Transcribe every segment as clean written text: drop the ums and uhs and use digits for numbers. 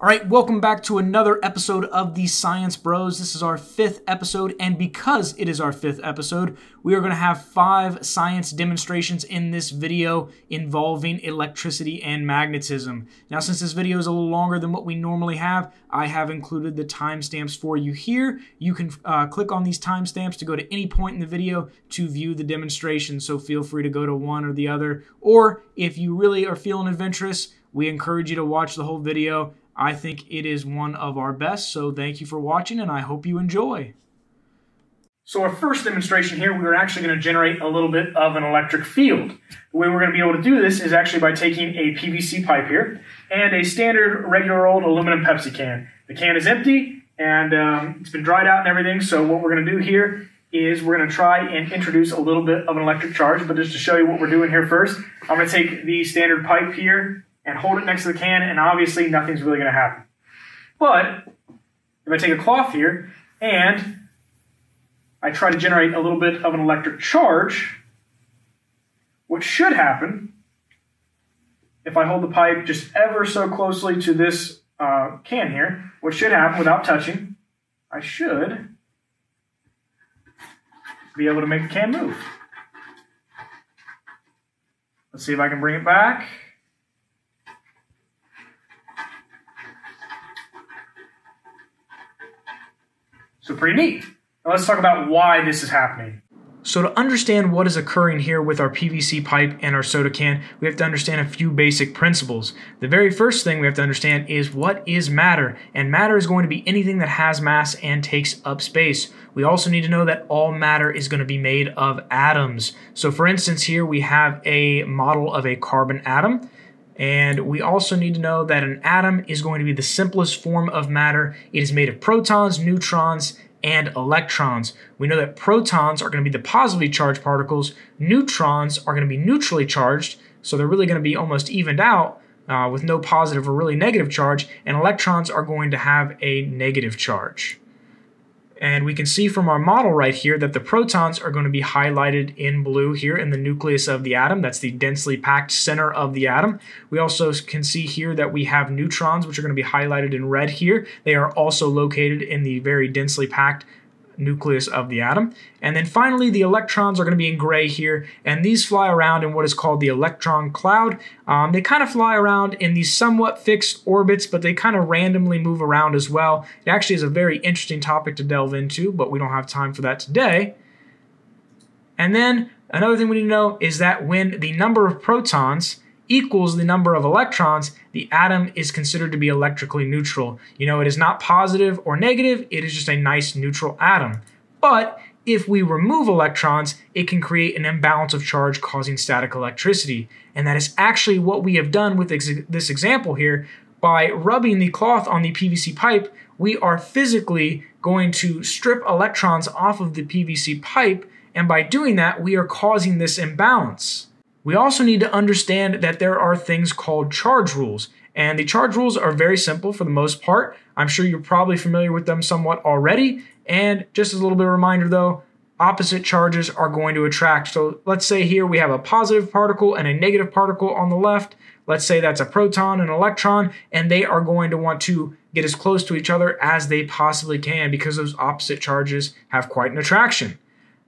All right, welcome back to another episode of the Science Bros. This is our 5th episode, and because it is our 5th episode, we are going to have 5 science demonstrations in this video involving electricity and magnetism. Now, since this video is a little longer than what we normally have, I have included the timestamps for you here. You can click on these timestamps to go to any point in the video to view the demonstration, so feel free to go to one or the other. Or if you really are feeling adventurous, we encourage you to watch the whole video. I think it is one of our best, so thank you for watching, and I hope you enjoy. So our first demonstration here, we are actually going to generate a little bit of an electric field. The way we're going to be able to do this is actually by taking a PVC pipe here and a standard regular old aluminum Pepsi can. The can is empty, and it's been dried out and everything, so what we're going to do here is we're going to try and introduce a little bit of an electric charge, but just to show you what we're doing here first, I'm going to take the standard pipe here and hold it next to the can, and obviously nothing's really going to happen. But if I take a cloth here and I try to generate a little bit of an electric charge, what should happen, if I hold the pipe just ever so closely to this can here, what should happen without touching, I should be able to make the can move. Let's see if I can bring it back. So pretty neat. Now let's talk about why this is happening. So to understand what is occurring here with our PVC pipe and our soda can, we have to understand a few basic principles. The very first thing we have to understand is what is matter, and matter is going to be anything that has mass and takes up space. We also need to know that all matter is going to be made of atoms. So for instance here we have a model of a carbon atom. And we also need to know that an atom is going to be the simplest form of matter. It is made of protons, neutrons, and electrons. We know that protons are going to be the positively charged particles. Neutrons are going to be neutrally charged, so they're really going to be almost evened out with no positive or really negative charge. And electrons are going to have a negative charge. And we can see from our model right here that the protons are going to be highlighted in blue here in the nucleus of the atom. That's the densely packed center of the atom. We also can see here that we have neutrons, which are going to be highlighted in red here. They are also located in the very densely packed nucleus of the atom. And then finally, the electrons are going to be in gray here, and these fly around in what is called the electron cloud. They kind of fly around in these somewhat fixed orbits, but they kind of randomly move around as well. It actually is a very interesting topic to delve into, but we don't have time for that today. And then another thing we need to know is that when the number of protons equals the number of electrons, the atom is considered to be electrically neutral. You know, it is not positive or negative, it is just a nice neutral atom. But if we remove electrons, it can create an imbalance of charge causing static electricity. And that is actually what we have done with this example here. By rubbing the cloth on the PVC pipe, we are physically going to strip electrons off of the PVC pipe, and by doing that, we are causing this imbalance. We also need to understand that there are things called charge rules, and the charge rules are very simple for the most part. I'm sure you're probably familiar with them somewhat already, and just as a little bit of a reminder though, opposite charges are going to attract. So let's say here we have a positive particle and a negative particle on the left. Let's say that's a proton and an electron, and they are going to want to get as close to each other as they possibly can because those opposite charges have quite an attraction.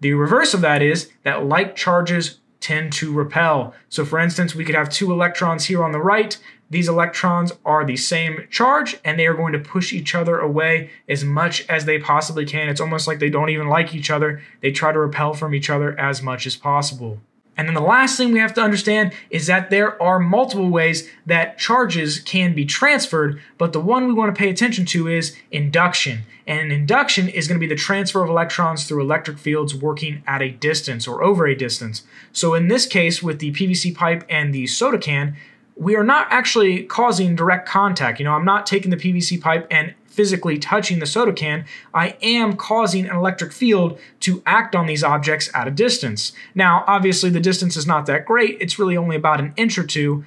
The reverse of that is that like charges tend to repel. So for instance, we could have 2 electrons here on the right. These electrons are the same charge, and they are going to push each other away as much as they possibly can. It's almost like they don't even like each other. They try to repel from each other as much as possible. And then the last thing we have to understand is that there are multiple ways that charges can be transferred, but the one we want to pay attention to is induction. And induction is going to be the transfer of electrons through electric fields working at a distance or over a distance. So in this case, with the PVC pipe and the soda can, we are not actually causing direct contact. You know, I'm not taking the PVC pipe and physically touching the soda can. I am causing an electric field to act on these objects at a distance. Now, obviously, the distance is not that great. It's really only about an inch or two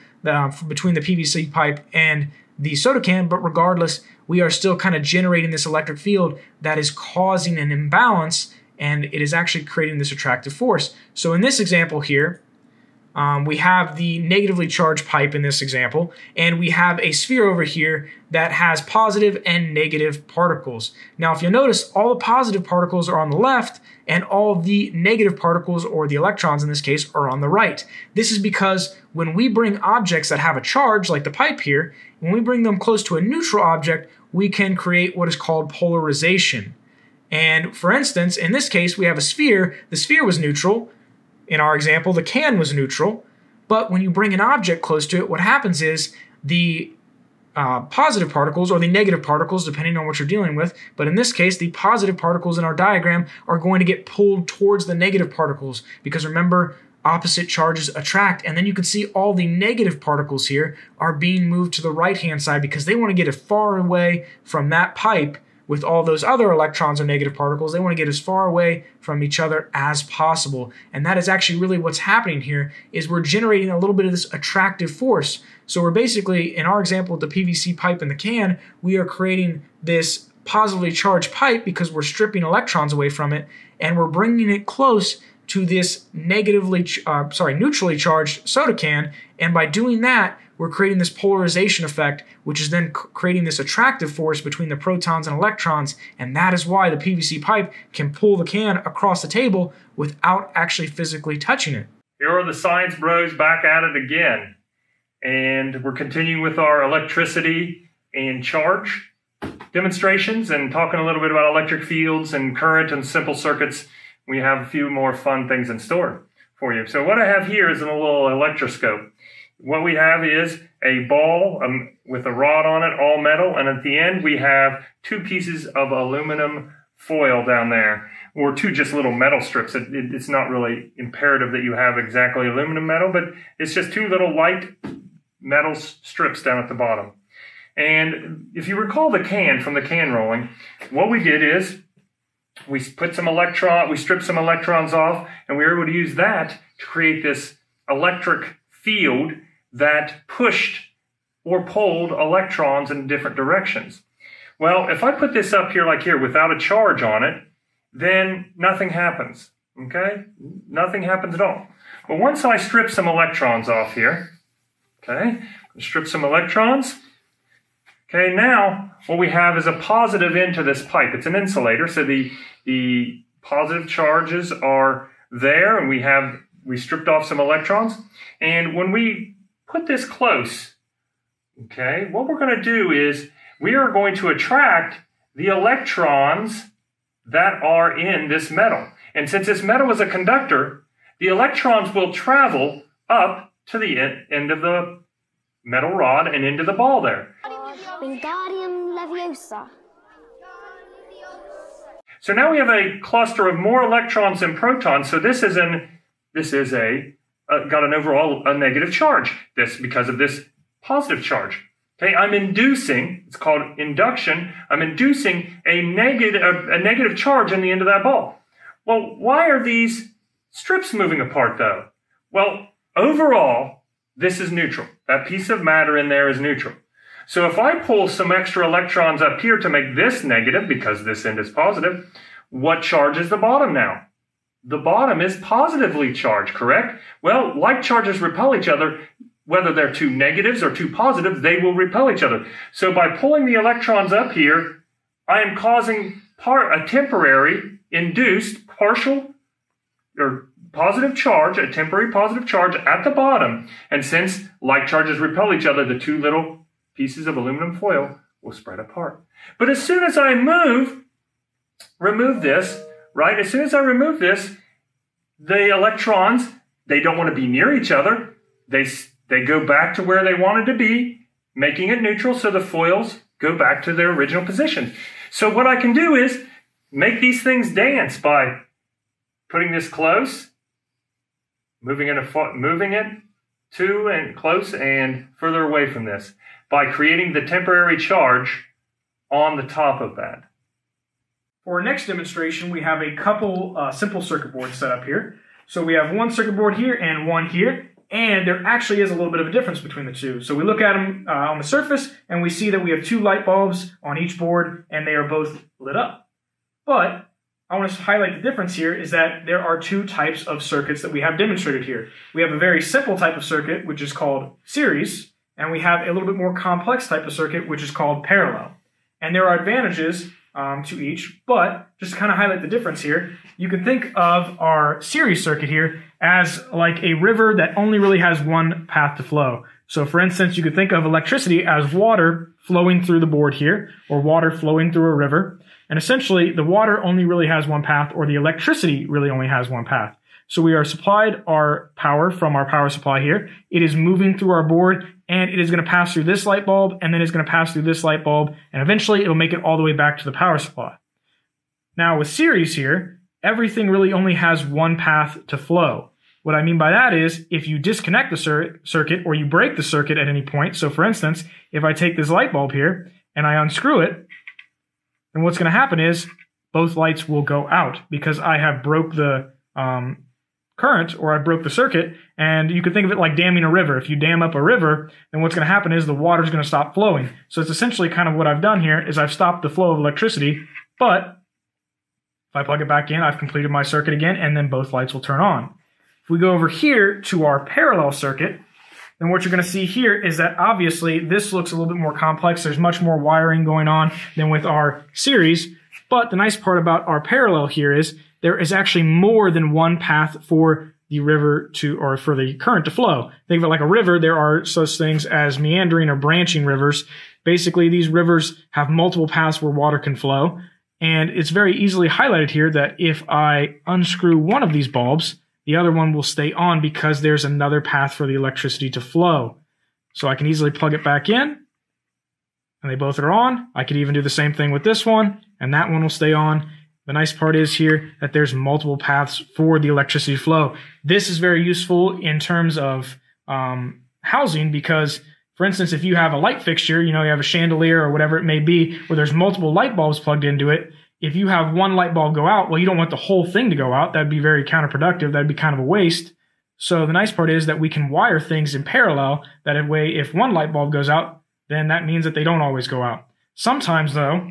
between the PVC pipe and the soda can, but regardless, we are still kind of generating this electric field that is causing an imbalance, and it is actually creating this attractive force. So in this example here, we have the negatively charged pipe in this example, and we have a sphere over here that has positive and negative particles. Now, if you notice, all the positive particles are on the left, and all the negative particles, or the electrons in this case, are on the right. This is because when we bring objects that have a charge, like the pipe here, when we bring them close to a neutral object, we can create what is called polarization. And for instance, in this case, we have a sphere. The sphere was neutral. In our example, the can was neutral. But when you bring an object close to it, what happens is the positive particles, or the negative particles, depending on what you're dealing with, but in this case, the positive particles in our diagram are going to get pulled towards the negative particles, because remember, opposite charges attract, and then you can see all the negative particles here are being moved to the right-hand side because they want to get as far away from that pipe with all those other electrons or negative particles. They want to get as far away from each other as possible. And that is actually really what's happening here, is we're generating a little bit of this attractive force. So we're basically, in our example with the PVC pipe in the can, we are creating this positively charged pipe because we're stripping electrons away from it, and we're bringing it close to this neutrally charged soda can, and by doing that, we're creating this polarization effect, which is then creating this attractive force between the protons and electrons, and that is why the PVC pipe can pull the can across the table without actually physically touching it. Here are the science bros back at it again, and we're continuing with our electricity and charge demonstrations and talking a little bit about electric fields and current and simple circuits. We have a few more fun things in store for you. So what I have here is a little electroscope. What we have is a ball with a rod on it, all metal, and at the end we have two pieces of aluminum foil down there, or two just little metal strips. It's not really imperative that you have exactly aluminum metal, but it's just two little light metal strips down at the bottom. And if you recall the can from the can rolling, what we did is we stripped some electrons off, and we were able to use that to create this electric field that pushed or pulled electrons in different directions. Well, if I put this up here like here without a charge on it, then nothing happens, okay? Nothing happens at all. But once I strip some electrons off here, okay, strip some electrons, okay, now what we have is a positive into this pipe. It's an insulator, so the positive charges are there, and we stripped off some electrons. And when we put this close, okay, what we're going to do is we are going to attract the electrons that are in this metal. And since this metal is a conductor, the electrons will travel up to the end of the metal rod and into the ball there. Wingardium Leviosa. So now we have a cluster of more electrons than protons. So this is got an overall negative charge. This because of this positive charge. Okay, I'm inducing. It's called induction. I'm inducing a negative charge in the end of that ball. Well, why are these strips moving apart though? Well, overall, this is neutral. That piece of matter in there is neutral. So if I pull some extra electrons up here to make this negative, because this end is positive, what charge is the bottom now? The bottom is positively charged, correct? Well, like charges repel each other, whether they're two negatives or two positives, they will repel each other. So by pulling the electrons up here, I am causing a temporary induced partial or positive charge, a temporary positive charge at the bottom. And since like charges repel each other, the two little pieces of aluminum foil will spread apart. But as soon as I remove this, right? As soon as I remove this, the electrons, they don't want to be near each other. They go back to where they wanted to be, making it neutral, so the foils go back to their original position. So what I can do is make these things dance by putting this close, moving it to and close and further away from this, by creating the temporary charge on the top of that. For our next demonstration, we have a couple simple circuit boards set up here. So we have one circuit board here and one here, and there actually is a little bit of a difference between the two. So we look at them on the surface, and we see that we have two light bulbs on each board, and they are both lit up. But I want to highlight the difference here is that there are two types of circuits that we have demonstrated here. We have a very simple type of circuit, which is called series, and we have a little bit more complex type of circuit, which is called parallel. And there are advantages to each, but just to kind of highlight the difference here, you can think of our series circuit here as like a river that only really has one path to flow. So for instance, you could think of electricity as water flowing through the board here, or water flowing through a river. And essentially, the water only really has one path, or the electricity really only has one path. So we are supplied our power from our power supply here. It is moving through our board, and it is going to pass through this light bulb, and then it's going to pass through this light bulb, and eventually it'll make it all the way back to the power supply. Now with series here, everything really only has one path to flow. What I mean by that is, if you disconnect the circuit, or you break the circuit at any point, so for instance, if I take this light bulb here, and I unscrew it, then what's going to happen is, both lights will go out, because I have broke the current, or I broke the circuit. And you could think of it like damming a river. If you dam up a river, then what's going to happen is the water is going to stop flowing. So it's essentially kind of what I've done here is I've stopped the flow of electricity, but if I plug it back in, I've completed my circuit again, and then both lights will turn on. If we go over here to our parallel circuit, then what you're going to see here is that obviously this looks a little bit more complex. There's much more wiring going on than with our series. But the nice part about our parallel here is there is actually more than one path for the river to, or for the current to flow. Think of it like a river. There are such things as meandering or branching rivers. Basically, these rivers have multiple paths where water can flow. And it's very easily highlighted here that if I unscrew one of these bulbs, the other one will stay on because there's another path for the electricity to flow. So I can easily plug it back in, and they both are on. I could even do the same thing with this one, and that one will stay on. The nice part is here that there's multiple paths for the electricity flow. This is very useful in terms of housing because, for instance, if you have a light fixture, you have a chandelier or whatever it may be, where there's multiple light bulbs plugged into it, if you have one light bulb go out, well, you don't want the whole thing to go out. That'd be very counterproductive. That'd be kind of a waste. So the nice part is that we can wire things in parallel. That way, if one light bulb goes out, then that means that they don't always go out. Sometimes, though,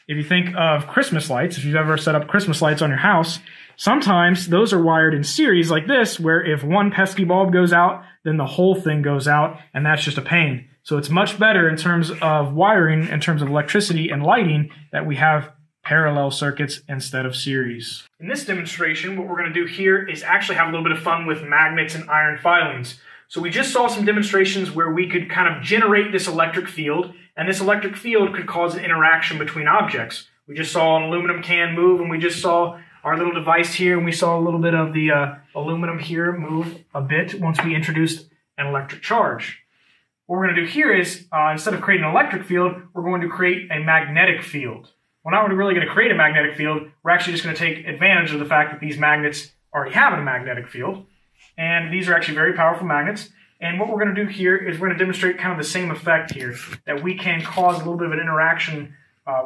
if you think of Christmas lights, if you've ever set up Christmas lights on your house, sometimes those are wired in series like this, where if one pesky bulb goes out, then the whole thing goes out, and that's just a pain. So it's much better in terms of wiring, in terms of electricity and lighting, that we have parallel circuits instead of series. In this demonstration, what we're going to do here is actually have a little bit of fun with magnets and iron filings. So we just saw some demonstrations where we could kind of generate this electric field, and this electric field could cause an interaction between objects. We just saw an aluminum can move, and we just saw our little device here, and we saw a little bit of the aluminum here move a bit once we introduced an electric charge. What we're going to do here is, instead of creating an electric field, we're going to create a magnetic field. We're not really going to create a magnetic field. We're actually just going to take advantage of the fact that these magnets already have a magnetic field. And these are actually very powerful magnets. And what we're going to do here is we're going to demonstrate kind of the same effect here, that we can cause a little bit of an interaction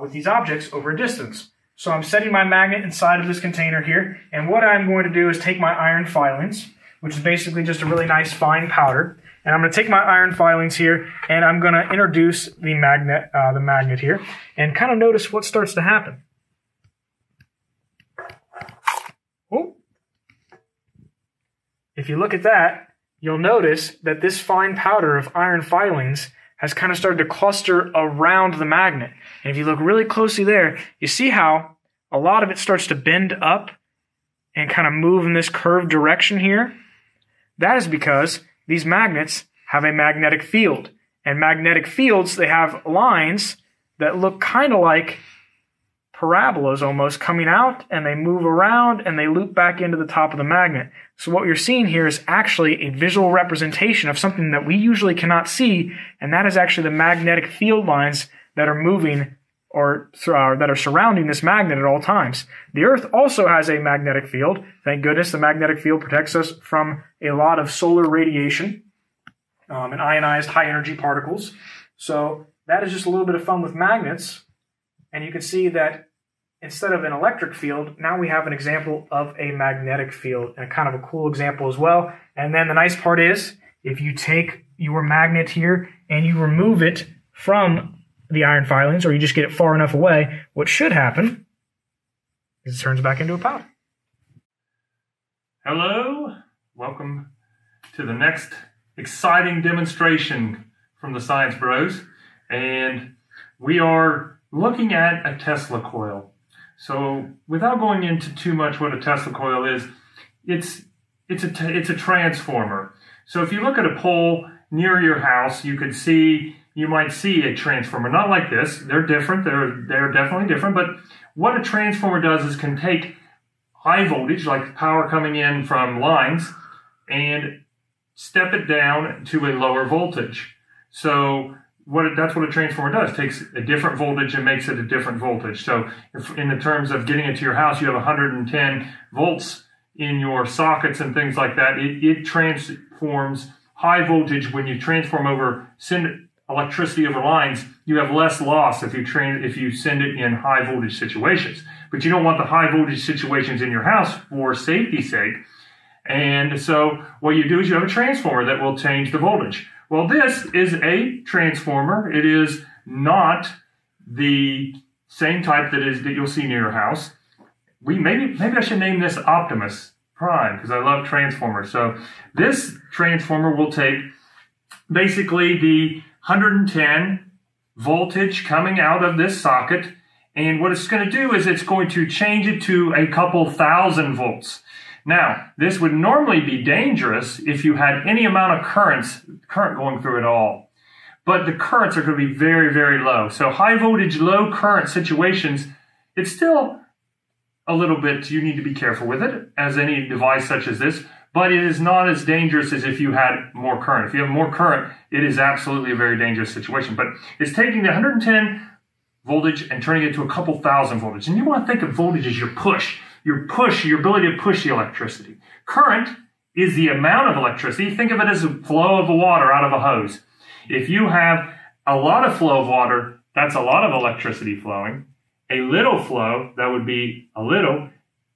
with these objects over a distance. So I'm setting my magnet inside of this container here, and what I'm going to do is take my iron filings, which is basically just a really nice fine powder, and I'm going to take my iron filings here, and I'm going to introduce the magnet here, and kind of notice what starts to happen. Oh. If you look at that, you'll notice that this fine powder of iron filings has kind of started to cluster around the magnet. And if you look really closely there, you see how a lot of it starts to bend up and kind of move in this curved direction here. That is because these magnets have a magnetic field. And magnetic fields, they have lines that look kind of like parabolas almost coming out, and they move around and they loop back into the top of the magnet. So what you're seeing here is actually a visual representation of something that we usually cannot see, and that is actually the magnetic field lines that are moving or that are surrounding this magnet at all times. The Earth also has a magnetic field. Thank goodness the magnetic field protects us from a lot of solar radiation and ionized high-energy particles. So that is just a little bit of fun with magnets, and you can see that instead of an electric field, now we have an example of a magnetic field, and kind of a cool example as well. And then the nice part is, if you take your magnet here and you remove it from the iron filings, or you just get it far enough away, what should happen It turns back into a powder. Hello, welcome to the next exciting demonstration from the Science Bros, and we are looking at a Tesla coil. So without going into too much what a Tesla coil is, it's a transformer. So if you look at a pole near your house, you might see a transformer, not like this. They're different. They're definitely different. But what a transformer does is can take high voltage, like power coming in from lines, and step it down to a lower voltage. So that's what a transformer does. It takes a different voltage and makes it a different voltage. So if in the terms of getting it to your house, you have 110 volts in your sockets and things like that. It transforms high voltage. When you send electricity over lines, you have less loss if you send it in high voltage situations. But you don't want the high voltage situations in your house for safety's sake. And so what you do is you have a transformer that will change the voltage. Well, this is a transformer. It is not the same type that you'll see near your house. Maybe I should name this Optimus Prime because I love transformers. So this transformer will take basically the 110 voltage coming out of this socket, and what it's going to do is it's going to change it to a couple thousand volts. Now, this would normally be dangerous if you had any amount of current going through it all. But the currents are going to be very, very low. So high voltage, low current situations, it's still a little bit, you need to be careful with it, as any device such as this, but it is not as dangerous as if you had more current. If you have more current, it is absolutely a very dangerous situation. But it's taking the 110 voltage and turning it to a couple thousand voltage. And you want to think of voltage as your ability to push the electricity. Current is the amount of electricity. Think of it as a flow of water out of a hose. If you have a lot of flow of water, that's a lot of electricity flowing. A little flow, that would be a little.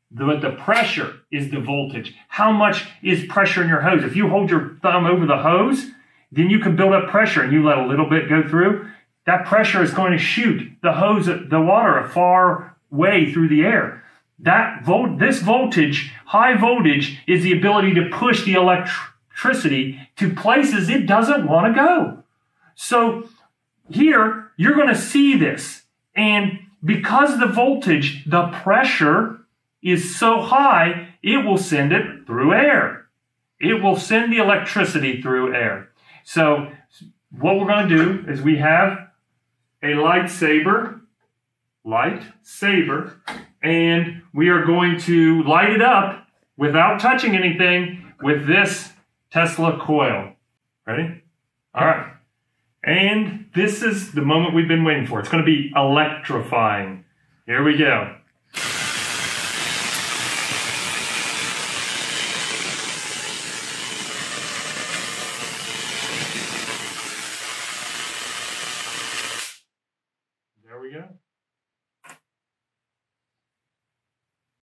But the pressure is the voltage. How much is pressure in your hose? If you hold your thumb over the hose, then you can build up pressure and you let a little bit go through. That pressure is going to shoot the water a far way through the air. This voltage, high voltage, is the ability to push the electricity to places it doesn't want to go. So here, you're going to see this. And because the voltage, the pressure is so high, it will send it through air. It will send the electricity through air. So what we're going to do is we have a lightsaber, and we are going to light it up without touching anything with this Tesla coil. Ready? All right. And this is the moment we've been waiting for. It's going to be electrifying. Here we go. There we go.